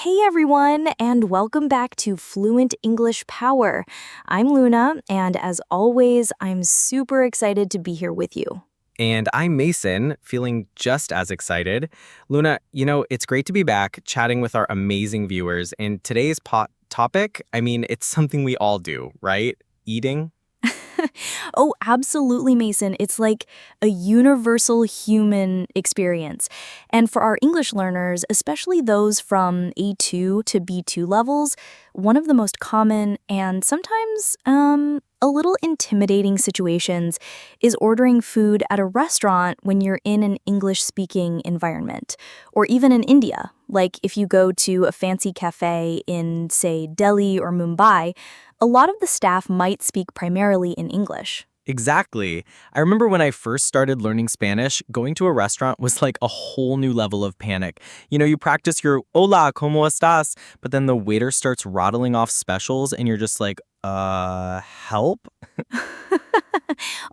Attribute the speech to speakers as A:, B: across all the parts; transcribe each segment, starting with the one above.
A: Hey everyone, and welcome back to Fluent English Power. I'm Luna, and as always, I'm super excited to be here with you.
B: And I'm Mason, feeling just as excited. Luna, it's great to be back chatting with our amazing viewers. And today's topic, it's something we all do, right? Eating.
A: Oh, absolutely, Mason. It's like a universal human experience. And for our English learners, especially those from A2 to B2 levels, one of the most common and sometimes a little intimidating situations is ordering food at a restaurant when you're in an English-speaking environment, or even in India. Like if you go to a fancy cafe in, say, Delhi or Mumbai, a lot of the staff might speak primarily in English.
B: Exactly. I remember when I first started learning Spanish, going to a restaurant was like a whole new level of panic. You practice your hola, ¿cómo estás? But then the waiter starts rattling off specials and you're just like, help?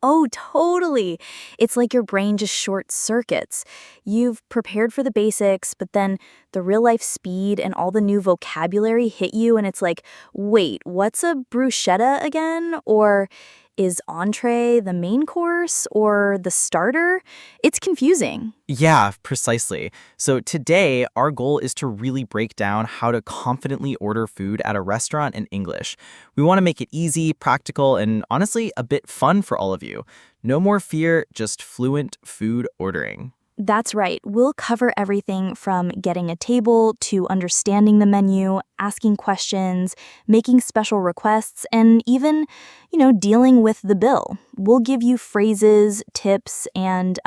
A: Oh, totally. It's like your brain just short circuits. You've prepared for the basics, but then the real life speed and all the new vocabulary hit you, and it's like, wait, what's a bruschetta again? Or is entree the main course or the starter? It's confusing.
B: Yeah, precisely. So today, our goal is to really break down how to confidently order food at a restaurant in English. We want to make it easy, practical, and honestly, a bit fun for all of you. No more fear, just fluent food ordering.
A: That's right. We'll cover everything from getting a table to understanding the menu, asking questions, making special requests, and even, dealing with the bill. We'll give you phrases, tips, and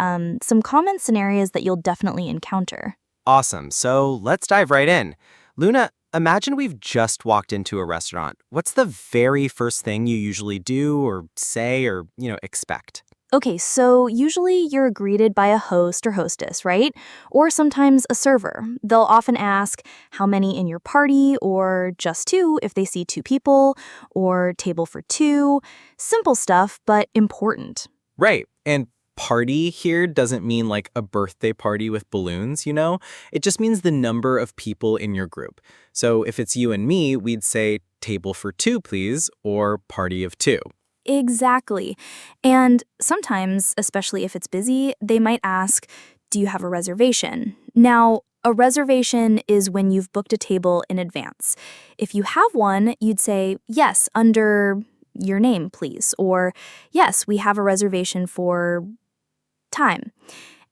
A: some common scenarios that you'll definitely encounter.
B: Awesome. So let's dive right in. Luna, imagine we've just walked into a restaurant. What's the very first thing you usually do or say or, expect?
A: Okay, so usually you're greeted by a host or hostess, right? Or sometimes a server. They'll often ask how many in your party, or just two if they see two people, or table for two. Simple stuff, but important.
B: Right. And party here doesn't mean like a birthday party with balloons. It just means the number of people in your group. So if it's you and me, we'd say table for two, please, or party of two.
A: Exactly. And sometimes, especially if it's busy, they might ask, do you have a reservation? Now, a reservation is when you've booked a table in advance. If you have one, you'd say, yes, under your name, please. Or, yes, we have a reservation for time.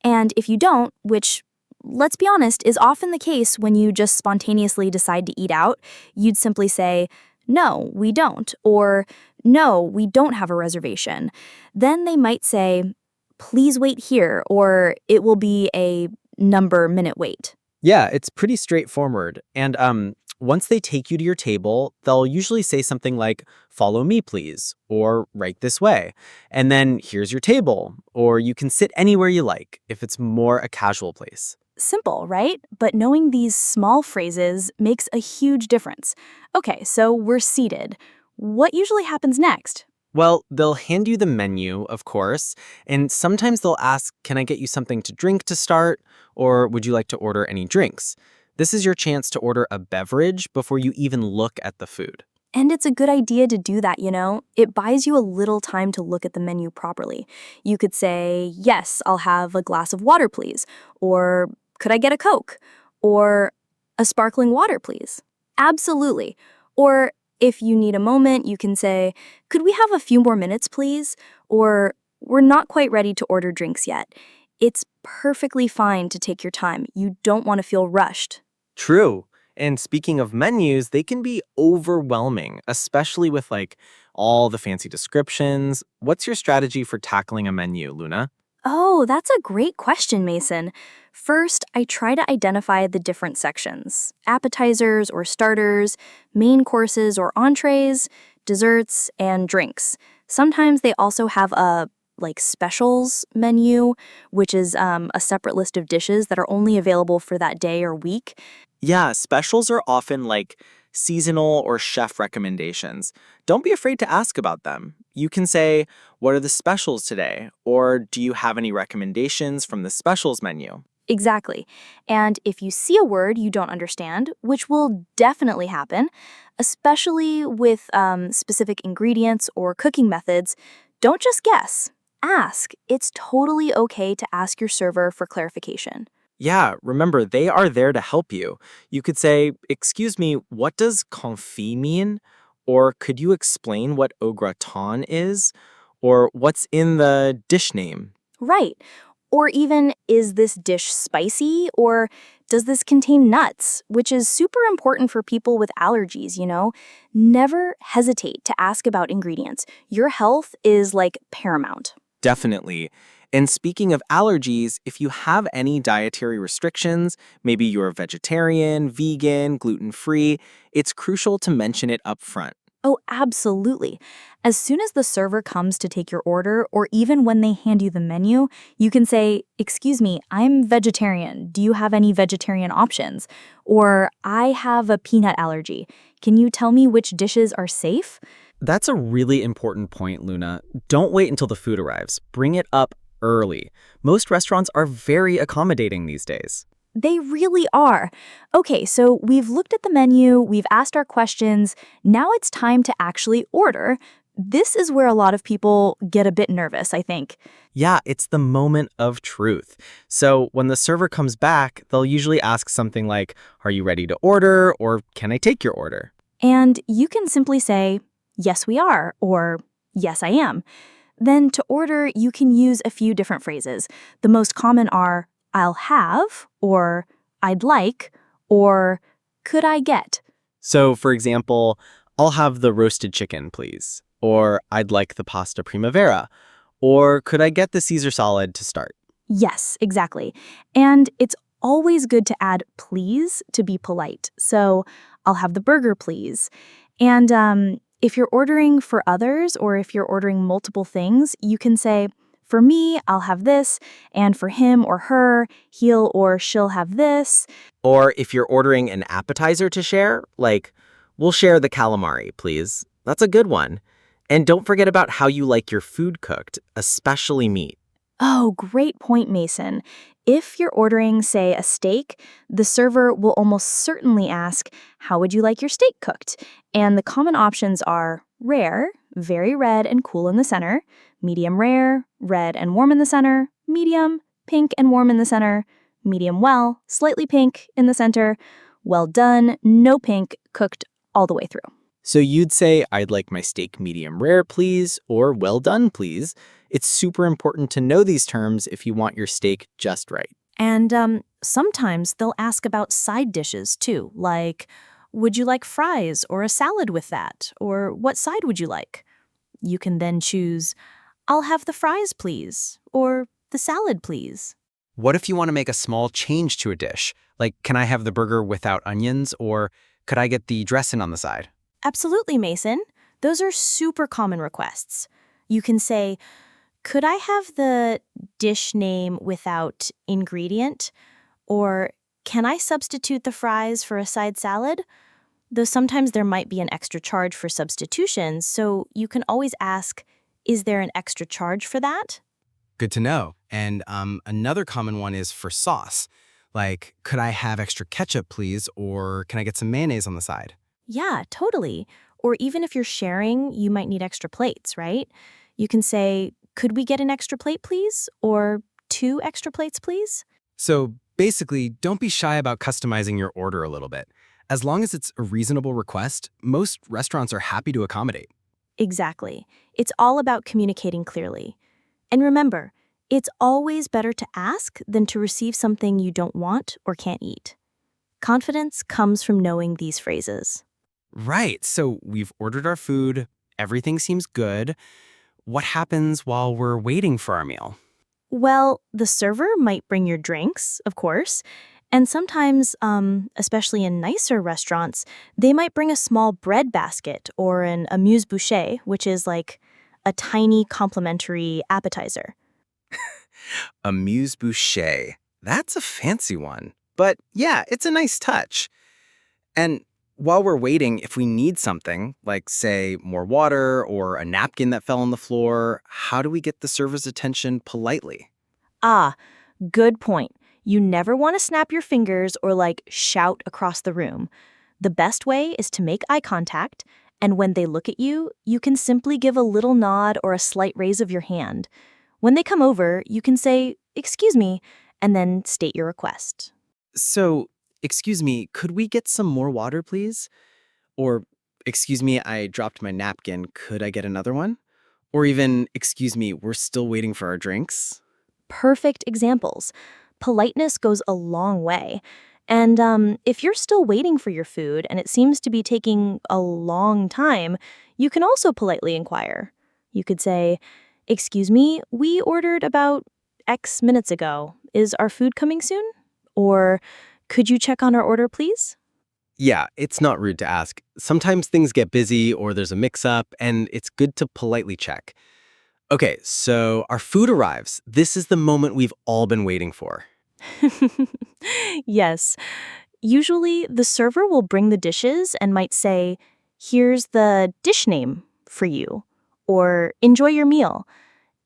A: And if you don't, which, let's be honest, is often the case when you just spontaneously decide to eat out, you'd simply say, no, we don't, or no, we don't have a reservation. Then they might say, please wait here, or it will be a number minute wait.
B: Yeah, it's pretty straightforward. And once they take you to your table, they'll usually say something like, follow me, please, or right this way. And then here's your table, or you can sit anywhere you like if it's more a casual place.
A: Simple, right? But knowing these small phrases makes a huge difference. Okay, so we're seated. What usually happens next?
B: Well, they'll hand you the menu, of course, and sometimes they'll ask, can I get you something to drink to start? Or would you like to order any drinks? This is your chance to order a beverage before you even look at the food.
A: And it's a good idea to do that, you know? It buys you a little time to look at the menu properly. You could say, yes, I'll have a glass of water, please. Or, could I get a Coke? Or, a sparkling water, please. Absolutely. Or, if you need a moment, you can say, could we have a few more minutes, please? Or, we're not quite ready to order drinks yet. It's perfectly fine to take your time. You don't want to feel rushed.
B: True. And speaking of menus, they can be overwhelming, especially with like all the fancy descriptions. What's your strategy for tackling a menu, Luna?
A: Oh, that's a great question, Mason. First, I try to identify the different sections: appetizers or starters, main courses or entrees, desserts, and drinks. Sometimes they also have a specials menu, which is a separate list of dishes that are only available for that day or week.
B: Yeah, specials are often like seasonal or chef recommendations. Don't be afraid to ask about them. You can say, what are the specials today? Or do you have any recommendations from the specials menu?
A: Exactly. And if you see a word you don't understand, which will definitely happen, especially with specific ingredients or cooking methods, don't just guess. Ask. It's totally okay to ask your server for clarification.
B: Yeah, remember, they are there to help you. You could say, "Excuse me, what does confit mean?" Or could you explain what au gratin is? Or what's in the dish name?
A: Right. Or even, is this dish spicy? Or does this contain nuts? Which is super important for people with allergies. Never hesitate to ask about ingredients. Your health is like paramount.
B: Definitely. And speaking of allergies, if you have any dietary restrictions, maybe you're vegetarian, vegan, gluten-free, it's crucial to mention it up front.
A: Oh, absolutely. As soon as the server comes to take your order, or even when they hand you the menu, you can say, "Excuse me, I'm vegetarian. Do you have any vegetarian options?" Or, "I have a peanut allergy. Can you tell me which dishes are safe?"
B: That's a really important point, Luna. Don't wait until the food arrives. Bring it up early. Most restaurants are very accommodating these days.
A: They really are. Okay, so we've looked at the menu, we've asked our questions. Now it's time to actually order. This is where a lot of people get a bit nervous, I think.
B: Yeah, it's the moment of truth. So when the server comes back, they'll usually ask something like, "Are you ready to order?" or "Can I take your order?"
A: And you can simply say, "Yes, we are," or "Yes, I am." Then to order, you can use a few different phrases. The most common are, "I'll have," or "I'd like," or "Could I get?"
B: So, for example, "I'll have the roasted chicken, please." Or "I'd like the pasta primavera." Or "Could I get the Caesar salad to start?"
A: Yes, exactly. And it's always good to add "please" to be polite. So, "I'll have the burger, please." And if you're ordering for others, or if you're ordering multiple things, you can say, "For me, I'll have this," and for him or her, he'll or she'll have this.
B: Or if you're ordering an appetizer to share, like, "We'll share the calamari, please." That's a good one. And don't forget about how you like your food cooked, especially meat.
A: Oh, great point, Mason. If you're ordering, say, a steak, the server will almost certainly ask, "How would you like your steak cooked?" And the common options are rare, very red and cool in the center; medium rare, red and warm in the center; medium, pink and warm in the center; medium well, slightly pink in the center; well done, no pink, cooked all the way through.
B: So you'd say, "I'd like my steak medium rare, please," or "Well done, please." It's super important to know these terms if you want your steak just right.
A: And sometimes they'll ask about side dishes too, like, "Would you like fries or a salad with that?" Or, "What side would you like?" You can then choose, "I'll have the fries, please," or "the salad, please."
C: What if you want to make a small change to a dish? Like, can I have the burger without onions, or could I get the dressing on the side?
A: Absolutely, Mason. Those are super common requests. You can say, "Could I have the dish name without ingredient?" Or, "Can I substitute the fries for a side salad?" Though sometimes there might be an extra charge for substitutions, so you can always ask, "Is there an extra charge for that?"
C: Good to know. And another common one is for sauce. Like, could I have extra ketchup, please, or can I get some mayonnaise on the side?
A: Yeah, totally. Or even if you're sharing, you might need extra plates, right? You can say, "Could we get an extra plate, please?" Or, "Two extra plates, please?"
C: So basically, don't be shy about customizing your order a little bit. As long as it's a reasonable request, most restaurants are happy to accommodate.
A: Exactly. It's all about communicating clearly. And remember, it's always better to ask than to receive something you don't want or can't eat. Confidence comes from knowing these phrases.
C: Right, so we've ordered our food, everything seems good. What happens while we're waiting for our meal?
A: Well, the server might bring your drinks, of course, and sometimes, especially in nicer restaurants, they might bring a small bread basket or an amuse-bouche, which is like a tiny complimentary appetizer.
C: Amuse-bouche. That's a fancy one. But yeah, it's a nice touch. And while we're waiting, if we need something, like, say, more water or a napkin that fell on the floor, how do we get the server's attention politely?
A: Ah, good point.
D: You never want to snap your fingers or shout across the room. The best way is to make eye contact, and when they look at you, you can simply give a little nod or a slight raise of your hand. When they come over, you can say, "Excuse me," and then state your request.
C: So, excuse me, could we get some more water, please? Or, excuse me, I dropped my napkin. Could I get another one? Or even, excuse me, we're still waiting for our drinks.
D: Perfect examples. Politeness goes a long way. And if you're still waiting for your food and it seems to be taking a long time, you can also politely inquire. You could say, "Excuse me, we ordered about X minutes ago. Is our food coming soon?" Or, "Could you check on our order, please?"
C: Yeah, it's not rude to ask. Sometimes things get busy or there's a mix-up, and it's good to politely check. Okay, so our food arrives. This is the moment we've all been waiting for.
D: Yes. Usually, the server will bring the dishes and might say, "Here's the dish name for you," or "Enjoy your meal."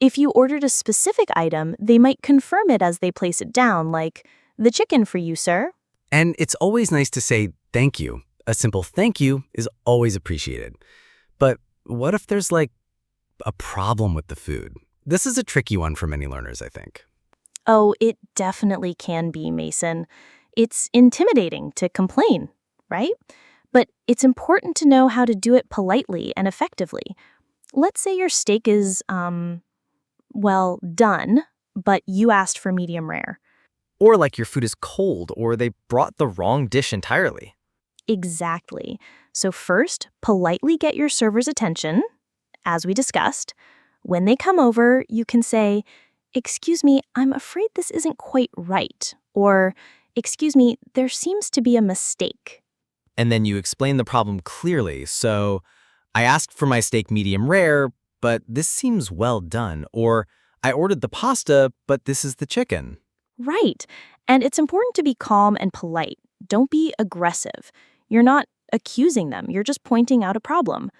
D: If you ordered a specific item, they might confirm it as they place it down, like, "The chicken for you, sir."
C: And it's always nice to say thank you. A simple thank you is always appreciated. But what if there's a problem with the food? This is a tricky one for many learners, I think.
D: Oh, it definitely can be, Mason. It's intimidating to complain, right? But it's important to know how to do it politely and effectively. Let's say your steak is, well, done, but you asked for medium rare.
B: Or like your food is cold, or they brought the wrong dish entirely.
D: Exactly. So first, politely get your server's attention, as we discussed. When they come over, you can say, "Excuse me, I'm afraid this isn't quite right," or, "Excuse me, there seems to be a mistake."
B: And then you explain the problem clearly. So, I asked for my steak medium rare, but this seems well done. Or, I ordered the pasta, but this is the chicken.
D: Right. And it's important to be calm and polite. Don't be aggressive. You're not accusing them, you're just pointing out a problem.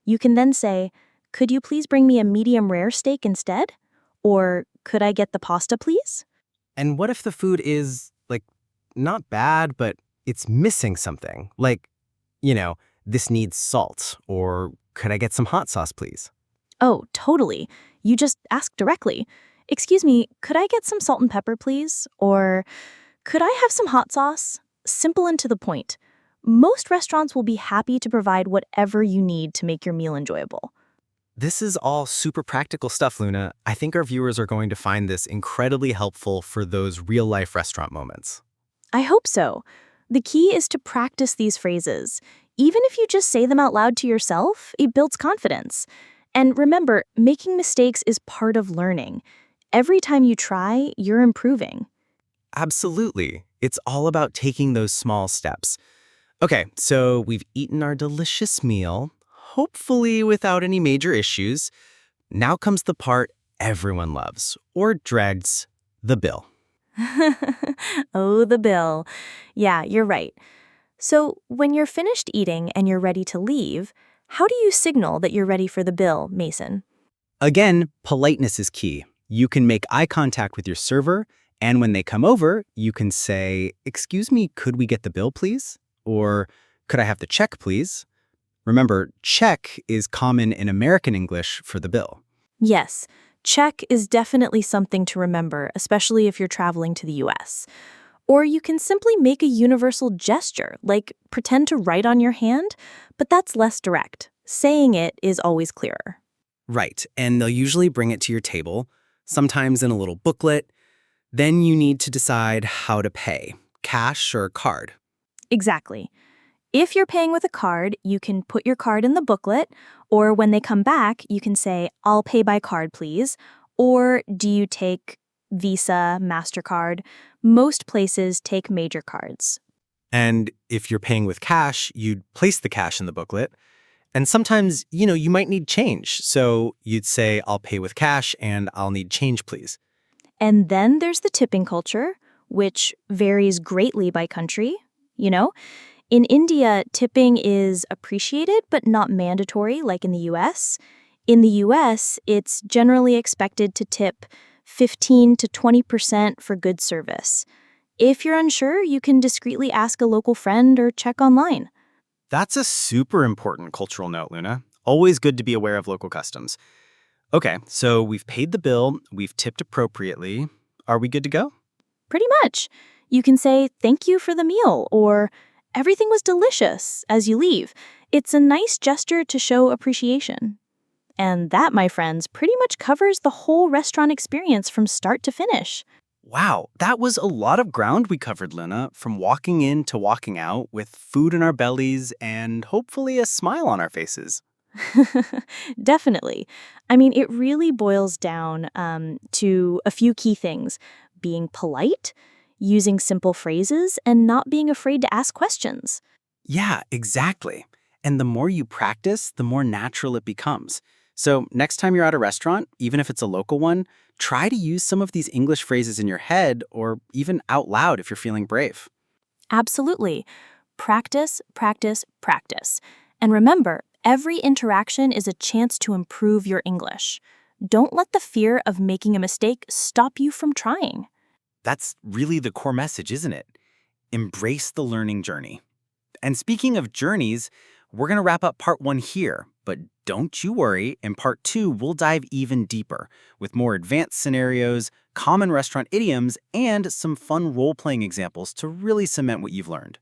D: You can then say, "Could you please bring me a medium rare steak instead?" Or, "Could I get the pasta, please?"
C: And what if the food is, not bad, but it's missing something? This needs salt, or could I get some hot sauce, please?
D: Oh, totally. You just ask directly. "Excuse me, could I get some salt and pepper, please?" Or, "Could I have some hot sauce?" Simple and to the point. Most restaurants will be happy to provide whatever you need to make your meal enjoyable.
C: This is all super practical stuff, Luna. I think our viewers are going to find this incredibly helpful for those real-life restaurant moments.
D: I hope so. The key is to practice these phrases. Even if you just say them out loud to yourself, it builds confidence. And remember, making mistakes is part of learning. Every time you try, you're improving.
C: Absolutely. It's all about taking those small steps. Okay, so we've eaten our delicious meal, hopefully without any major issues. Now comes the part everyone loves, or dreads, the bill.
D: Oh, the bill. Yeah, you're right. So, when you're finished eating and you're ready to leave, how do you signal that you're ready for the bill, Mason?
C: Again, politeness is key. You can make eye contact with your server, and when they come over, you can say, "Excuse me, could we get the bill, please?" Or, "Could I have the check, please?" Remember, check is common in American English for the bill.
D: Yes, check is definitely something to remember, especially if you're traveling to the US. Or you can simply make a universal gesture, like pretend to write on your hand, but that's less direct. Saying it is always clearer.
C: Right, and they'll usually bring it to your table, sometimes in a little booklet. Then you need to decide how to pay, cash or card.
D: Exactly. If you're paying with a card, you can put your card in the booklet, or when they come back, you can say, "I'll pay by card, please." Or do you take Visa, MasterCard? Most places take major cards.
C: And if you're paying with cash, you'd place the cash in the booklet. And sometimes, you might need change. So you'd say, "I'll pay with cash and I'll need change, please."
D: And then there's the tipping culture, which varies greatly by country. You know, in India, tipping is appreciated but not mandatory like in the US. In the US, it's generally expected to tip 15 to 20% for good service. If you're unsure, you can discreetly ask a local friend or check online.
C: That's a super important cultural note, Luna. Always good to be aware of local customs. Okay, so we've paid the bill, we've tipped appropriately. Are we good to go?
D: Pretty much. You can say, "Thank you for the meal," or "Everything was delicious," as you leave. It's a nice gesture to show appreciation. And that, my friends, pretty much covers the whole restaurant experience from start to finish.
C: Wow, that was a lot of ground we covered, Luna, from walking in to walking out with food in our bellies and hopefully a smile on our faces.
D: Definitely. I mean, it really boils down to a few key things: being polite, using simple phrases, and not being afraid to ask questions.
C: Yeah, exactly. And the more you practice, the more natural it becomes. So next time you're at a restaurant, even if it's a local one, try to use some of these English phrases in your head or even out loud if you're feeling brave.
D: Absolutely. Practice, practice, practice. And remember, every interaction is a chance to improve your English. Don't let the fear of making a mistake stop you from trying.
C: That's really the core message, isn't it? Embrace the learning journey. And speaking of journeys, we're going to wrap up part 1 here. But don't you worry, in part 2, we'll dive even deeper with more advanced scenarios, common restaurant idioms, and some fun role-playing examples to really cement what you've learned.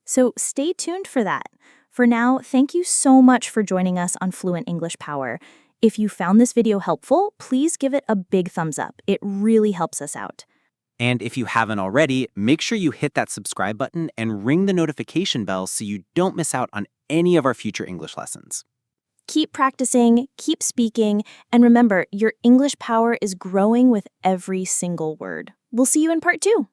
D: So stay tuned for that. For now, thank you so much for joining us on Fluent English Power. If you found this video helpful, please give it a big thumbs up. It really helps us out.
C: And if you haven't already, make sure you hit that subscribe button and ring the notification bell so you don't miss out on any of our future English lessons.
D: Keep practicing, keep speaking, and remember, your English power is growing with every single word. We'll see you in part 2.